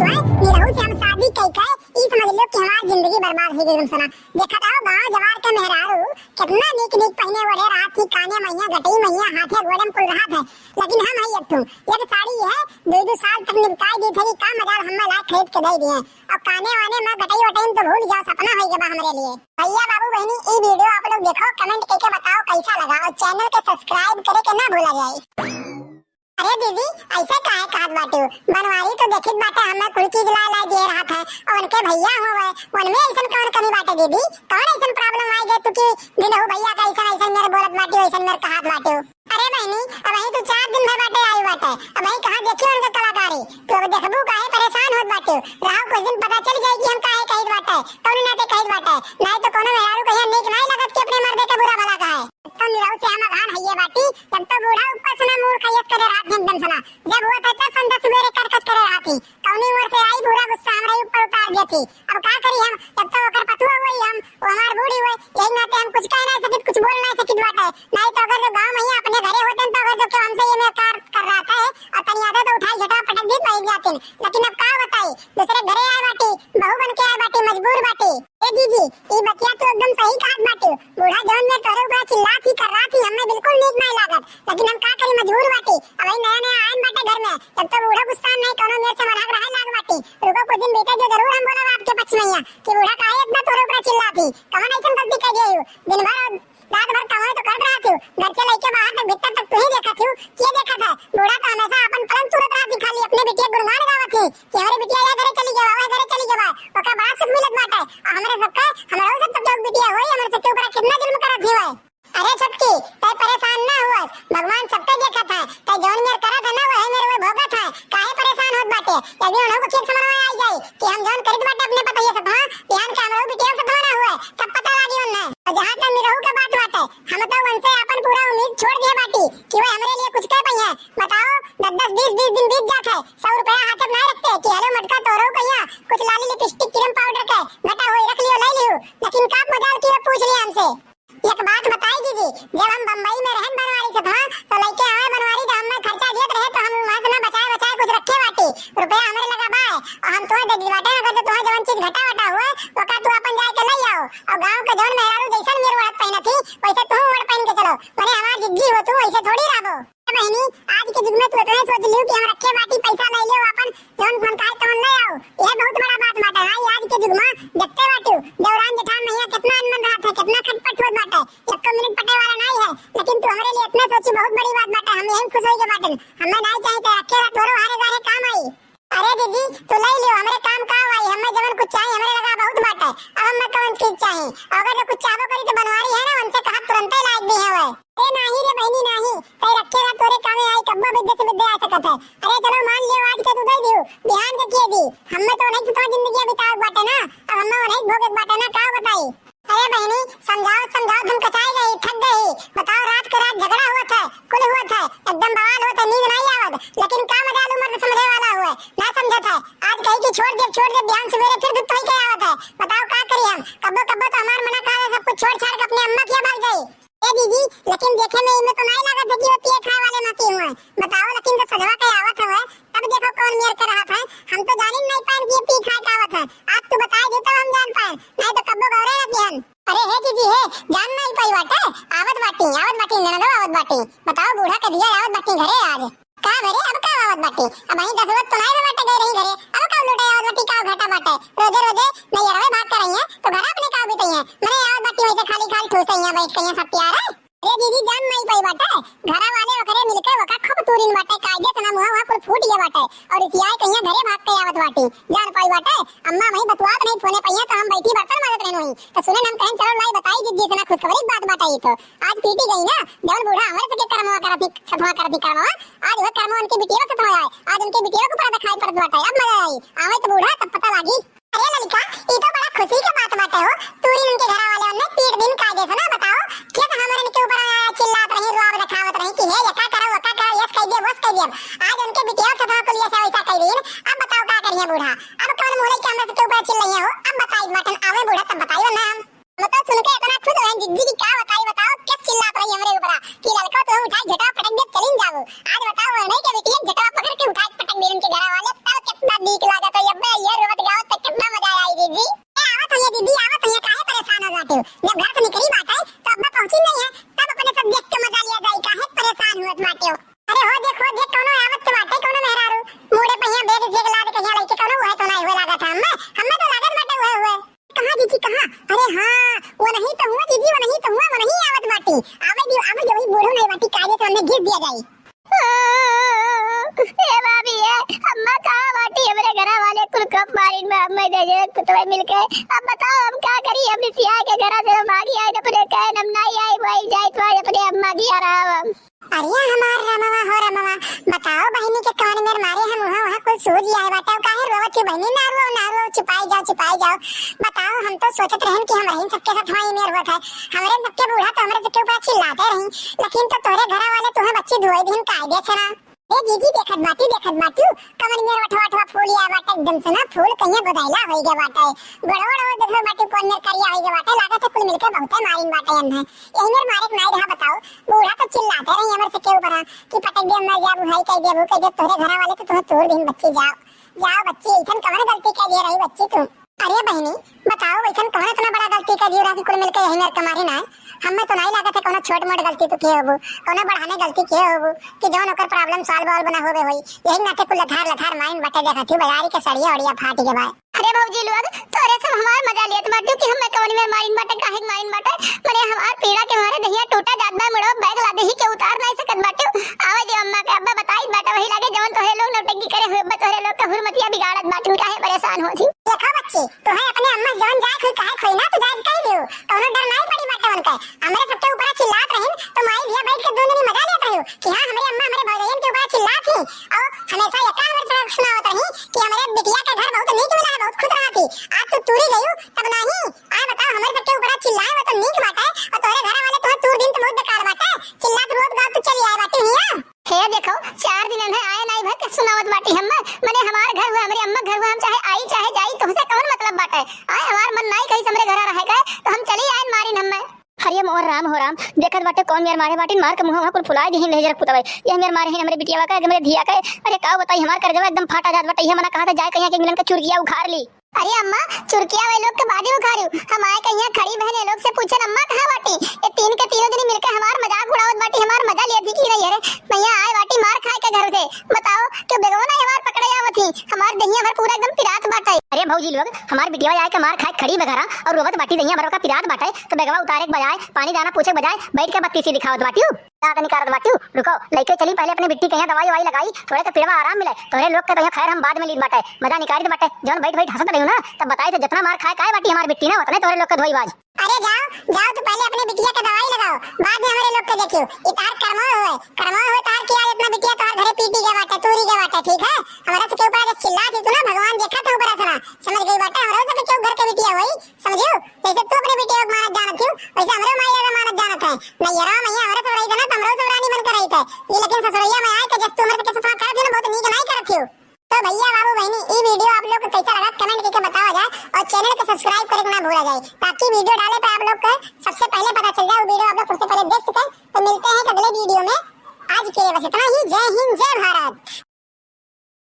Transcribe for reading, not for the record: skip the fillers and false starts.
तो है निरहु से हम शादी कई कई ई समझ लो कि हमारी जिंदगी बर्बाद हो गई तुम सुना। देखा था गांव जवार के मेहरारू कितना नीक नीक पहने ओढ़े रात की काने मैया गटई मैया हाथे गोड़े में कुल रहा था, लेकिन हम है एक साड़ी है 2-2 साल तक निपटाई दी थी का मजाल हम ला खरीद के दे दिए और काने वाने में गटई वटई तो भूल जाओ सपना हो गया हमारे लिए। भैया बाबू बहनी ये वीडियो आप लोग देखो कमेंट करके बताओ कैसा लगा और चैनल को सब्सक्राइब करे के ना भूला जाए। अरे दीदी ऐसे काहे कहत बाटे बनवारी तो देखित बाटे हमें कुल चीज ला ला दे रहा था और उनके भैया होवे उनमें ऐसा कौन कमी बाटे दीदी कौन ऐसा प्रॉब्लम आई गए तू कि बिनहु भैया का ऐसा मेरे बोलत बाटे ऐसा मेरे कहत बाटे। अरे बहनी अब वही तू 4 दिन भर बाटे आई बाटे अब वही कहां देखियो उनका कलाकारी तो अब देखबू काहे परेशान होत बाटे रहो कुछ दिन पता चल जाए कि हम काहे कहत बाटे कौन नाते कहत बाटे नहीं तो कोनो मेहरारू कहिया नीक नहीं लगत कि अपने मर्दे के बुरा भला कहे तो निरहु से हम घान हइये बाटी जब तो बूढ़ा ऊपर सुना मूड खयस करे रात दिन एकदम सुना जब हुआ था तब संदा सवेरे करकट करे राती कौनी उम्र से आई पूरा गुस्सा हमरे ऊपर उतार दी थी। अब का करी हम जब तो ओकर पतुआ हुई हम वो हमार बूढ़ी हुई यही नाते हम कुछ कह नहीं सकित कुछ बोल नहीं सकित बाटे नहीं तो अगर जो गांव में अपने घरे होते तो अगर जो के हमसे ये मैं कार कर रहा था और तनी आदत तो उठाई झटा पटक दी पई जाते लेकिन अब का बताई दूसरे घरे आए बाटी बहू बन के आए बाटी मजबूर बाटी। ए दीदी ये बतिया तो एकदम सही कहत बाटी बूढ़ा जौन में तोरे ऊपर चिल्ला थी कर रहा थी हमें बिल्कुल नीक नहीं लागत लेकिन हम का करी मजबूर बाटी अब नया नया आइन बाटे घर में जब तो बूढ़ा गुस्सा नहीं कोनो मेरे से मनाक रहे लाग बाटी रुको कुछ दिन बीते जो जरूर हम बोला आपके पक्ष में कि बूढ़ा काहे इतना तोरे ऊपर चिल्ला थी कौन ऐसा गलती कर गई दिन भर रात भर कमाई तो कर रहा थी घर से लेके बाहर तक भीतर तक तू ही देखा थी ये देखा था बूढ़ा तो हमेशा अपन पलंग तुरंत रहा दिखा ली अपने बिटिया गुणगान गावत थी कि हमारी बिटिया या घरे चली जावा घरे चली जावा ओका बड़ा सुख मिलत बाटे और हमरे सबका हमरा सब तक जोग बिटिया होई हमरे सबके ऊपर कितना जुल्म करत थी वह। अरे छटकी तय परेशान ना हुआ भगवान सबके देखा था तय जौन मेर करत है ना वह मेरे वो भोगत है काहे परेशान होत बाटे यदि उन्हों को ठीक समझ में आई जाए कि हम जौन करत बाटे अपने पता ये सब हां ध्यान के हमरो बिटिया से ना हुए तब पता लागी उन्हें और जहां तक निरहु का बात बाटे हम तो उनसे अपन पूरा उम्मीद छोड़ दिए बाटी कि वो हमरे लिए कुछ कह पई है बताओ 10-10 20-20 दिन बीत जात है 100 रुपया हाथ में नहीं रखते कि हेलो मटका तोरो कहिया कुछ लाली लिपस्टिक क्रीम पाउडर के घटा होई रख लियो ले लियो लेकिन का मजाल की पूछ लिया हमसे। एक बात बताई दीदी जब हम बंबई में रहन बनवारी से था तो लइके आए बनवारी तो हमें खर्चा देत रहे तो हम वहां से ना बचाए बचाए कुछ रखे बाटी रुपया हमरे लगा बाय और हम तो दे दी बाटे अगर तो तुम्हारा जवन चीज घटा वटा हुआ तो का तू अपन जाए के ले आओ और गांव के जवन मेहरारू जैसन मेरे वड़त पहना थी वैसे तू वड़ पहन के चलो माने हमार जिद्दी हो तू ऐसे थोड़ी रहबो बहनी आज के युग में तू इतना सोच लियो कि हम रखे बाटी पैसा ले लियो अपन जवन मन काय तवन ले आओ ये बहुत बड़ा बात बाटे हां आज के युग में देखते बाटू देवरान जेठान मैया कितना अनमन रहा था कितना खटपट होत बाटे एक मिनट पटे वाला नहीं है लेकिन तू हमारे लिए इतना सोची बहुत बड़ी बात बाटे हम यही खुश होई के बाटे हमें नहीं चाहिए तो रखे तोरो हारे गारे काम आई। अरे दीदी तू ले लियो हमरे काम का आई हमें जवन कुछ चाहिए हमरे लगा बहुत बाटे अब हमें कौन चीज चाहिए अगर जो कुछ चाहो करी तो बनवारी है ना उनसे कहा तुरंत ही लायक दी है वो ए नहीं रे बहनी नहीं तय रखेगा तोरे कामे आई कब्बा विद्या से विद्या आ सकत है। अरे चलो मान लियो आज के तू दे दियो ध्यान रखिए दी हमें तो नहीं तो जिंदगी बिताओ बाटे ना अब हमें नहीं भोगे बाटे ना का बताई। अरे बहनी समझाओ समझाओ तुम कचाई गई थक गई बताओ रात के रात झगड़ा हुआ था कुल हुआ था एकदम बवाल हुआ था नींद नहीं आवत लेकिन का मजाल उम्र समझे वाला हुआ ना समझा था आज कहीं की छोड़ दे ध्यान सवेरे फिर दुख ही क्या आवत है बताओ का करी हम कब्बो कब्बो तो हमार मना खा सब कुछ छोड़ छाड़ के अपनी अम्मा के भाग गई। ए दीदी लेकिन देखे में इनमें तो नहीं लगा कि वो पिए खाए वाले मती हुए बताओ लेकिन जब सजवा के आवत है तब देखो कौन मेर कर रहा था हम तो जान ही नहीं पाए कि ये पी खाए का आवत है आज तू बता दे तो हम जान पाए नहीं तो कब्बो गौरे रहती हम। अरे हे दीदी है जान नहीं पाई बाटे आवत बाटी ननदो आवत बाटी बताओ बूढ़ा के दिया आवत बाटी घरे आज का घरे अब का आवत बाटी अब वही 10 वक्त तो नहीं बाटे गए रही घरे अब का लुटे आवत बाटी का घाटा बाटे रोजे रोजे नहीं रवे बात कर रही है तो घर अपने का भी तई है मने आवत बाटी वैसे खाली खाली ठोस है बैठ के सब प्यार है। अरे दीदी जान नहीं पाई बाटे घरा वाले वकरे मिलकर वका खूब तूरीन बाटे कायदे से ना मुंह वहां कुल फूट गया बाटे और इसी आए कहिया घरे भाग के आवत बाटी जान पाई बाटे अम्मा वही बतवात नहीं फोने पइया तो हम बैठी बर्तन माजत रहन वही तो सुने हम कहें चलो लाई बताई जिद्दी से ना खुशखबरी बात बताई तो आज पीटी गई ना जवन बूढ़ा हमरे से के कर्मवा करती सतवा करती कर्मवा आज वह कर्म उनकी बिटिया से सतवा आए आज उनकी बिटिया को पूरा दिखाई पड़त बाटे अब मजा आई आवे तो बूढ़ा तब पता लागी। अरे ललिका ये तो बड़ा खुशी की बात बाटे हो तूरी उनके घर वाले ने पीट दिन कायदे से ना बताओ क्या तो हमारे इनके ऊपर चिल्लात रही रुआब दिखावत रही कि हे यका करो वका करो यस कह दे बस कह दे आज उनके बिटिया से को लिए से वैसा कह दिन अब बताओ क्या करिए बूढ़ा अब कौन मोले के हमरे के ऊपर चिल्लाइए हो अब बताई मटन आवे बूढ़ा तब बताइयो ना मतलब सुन के इतना खुश हो जिद्दी की क्या बताओ किस चिल्लात रही हमरे ऊपर कि लड़का तो उठाई झटा पटक दे चलिन जाओ आज बताओ नहीं के बिटिया झटा पकड़ के उठाई पटक दे उनके घर वाले तब कितना नीक लगा तो ये भाई मिलके। अब बताओ हम क्या करी, हम सिया के घर से मांगी आए अपने कहन हम नहीं आए वही जाए तो अपने अम्मा की आ रहा हम। अरे हमार रमवा हो रमवा, बताओ बहनी के कान में मारे हम वहां कुछ सूझ आए बताओ काहे रोवत थी बहनी, ना रो छिपाई जाओ। बताओ हम तो सोचत रहन कि हम रहीन सबके साथ वहीं में रोत है, हमरे सबके बूढ़ा तो हमरे सबके ऊपर चिल्लाते रही, लेकिन तो तोरे घर वाले तुहे बच्ची धोई दिन कायदे से ना। ए जीजी देखत बाटी कमर में वठवा फूल या बाटे एकदम से ना फूल कहिया बदाइला होई गे बाटे, बड़ो देखो बाटी कोन में करिया होई गे बाटे, लागत है कुल मिलके बहुते मारिन बाटे अन है यही में मारे नहीं रहा। बताओ बूढ़ा तो चिल्लाते रही हमर से के ऊपर कि पटक दे मर जा बुहाई कह दे तोरे घर वाले तो तुम्हें तोड़ दिन बच्ची जाओ बच्ची इतन कमर गलती कर दे रही बच्ची तू। अरे बहनी बताओ वैसन कौन इतना बड़ा गलती कर दियो कि कुल मिलके यही नर कमारी ना, हमें तो नहीं लागत है कोनो छोट मोट गलती तो के होबो, कोनो बढ़ाने गलती के होबो कि जौन ओकर प्रॉब्लम सॉल्व बना होबे होई, यही नाते कुल लथार माइन बटे देखत ही बाजारी के सड़िया ओड़िया फाट के भाई। अरे भौजी लोग तोरे सब हमार मजा लियत बाटू कि हम कौन में मारिन बाटे काहे मारिन बाटे, मने हमार पीड़ा के मारे दहिया टूटा जात बा मुड़ो बैग ला दही के उतार नहीं सकत बाटू। आवे दे अम्मा के अब्बा बताई बाटा वही लागे जवन तोहे लोग नौटंकी करे हुए तोहे लोग का हुरमतिया बिगाड़त बाटू काहे परेशान होथी। देखो बच्ची तो है अपने अम्मा जवन जाए कोई काहे खोई ना तो जाए कह दियो, कोनो डर नहीं पड़ी बाटे उनके, हमरे सबके ऊपर चिल्लात रहिन तो माई भैया बैठ के दोनों ने मजा लेत रहियो कि हां हमारी अम्मा हमारे भौजाइन के ऊपर चिल्लात थी और हमेशा ये कान में सुनावत रही कि हमारे बिटिया का घर बहुत नीक मिला है, बहुत खुश रहा थी, आज तो तूरी गई तब नहीं आए बताओ हमारे सबके ऊपर चिल्लाए वो तो नीक बात है और तोरे घर वाले तो तूर दिन तो बहुत बेकार बात है, चिल्लात रोज गांव तो चली आए बाटे हिया। हे देखो 4 दिन है आए नहीं भर के सुनावत बाटी हम मने हमार घर हुआ हमारी अम्मा घर हुआ हम चाहे आई चाहे जाई तुमसे कौन मतलब बाटे, आए हमार मन नहीं कहीं हमरे घर रहे गए तो हम चली आए मारिन हम। हरियम और राम हो राम देखत बाटे कौन मेर मारे बाटी मार के मुंह कुल फुलाए दी ले जरा पुतवे ये मेर मारे हैं हमरे बिटिया का हमरे धिया का। अरे का बताई हमार कर जब एकदम फाटा जात बाटे, ये मना कहा था जाए कहीं के मिलन का चुरकिया उखाड़ ली। अरे अम्मा चुरकिया वे लोग के बाजू उखाड़ू हम आए कहीं खड़ी बहन लोग से पूछन अम्मा कहां बाटी, ये तीन के तीनों दिन मिलकर हमार मजाक उड़ावत बाटी, हमार मजा लिया थी कि नहीं। अरे भैया आए बाटी मार खाए के घर से बताओ क्यों बेगवा हमार पकड़े आवत थी, हमार दहिया भर पूरा एकदम पिरात बाटे। अरे भौजी लोग हमार बिटिया आए के मार खाए खड़ी बघरा और रोवत बाटी दहिया भर का पिरात बाटे तो बेगवा उतारे के बजाय पानी दाना पूछे बजाय बैठ के बत्ती सी दिखावत बाटी याद नहीं करत बाटी। रुको लेके चली पहले अपने बिट्टी कहीं दवाई ववाई लगाई थोड़े तो पिड़वा आराम मिले, तोरे लोग के तो खैर हम बाद में लीद बाटे मजा निकाल बाटे जौन बैठ हंसत रही ना तब बताई तो जितना मार खाए काय बाटी हमार बिट्टी ना उतने तोरे लोग के धोई बाज। अरे जाओ तो पहले अपने बिटिया का दवाई लगाओ बाद में हमारे लोग को देखियो, इतार कर्मा हो तार किया इतना बिटिया तार घरे पीटी के बाटे तूरी के बाटे ठीक है, हमारा सबके ऊपर जब चिल्ला थी तो ना भगवान देखा था ऊपर से समझ गई बाटे हमारा सबके क्यों घर के बिटिया वही समझियो, जैसे तू अपने बिटिया को मानत जानत थी वैसे हमरे माई का मानत जानत है नहीं यार मैया हमारे सब रही ना हमरो सब रानी बन कर रही थे ये, लेकिन ससुरैया में आए के जब तू हमारे के साथ कर देना बहुत नीक नहीं करत थी। तो भैया बाबू बहनी ये वीडियो आप लोग को कैसा लगा कमेंट करके बताओ जाए और चैनल को सब्सक्राइब करना ना भूला जाए ताकि वीडियो डाले पे आप लोग को सबसे पहले पता चल जाए, वो वीडियो आप लोग सबसे पहले देख सकें। तो मिलते हैं अगले वीडियो में, आज के लिए बस इतना ही। जय हिंद जय भारत।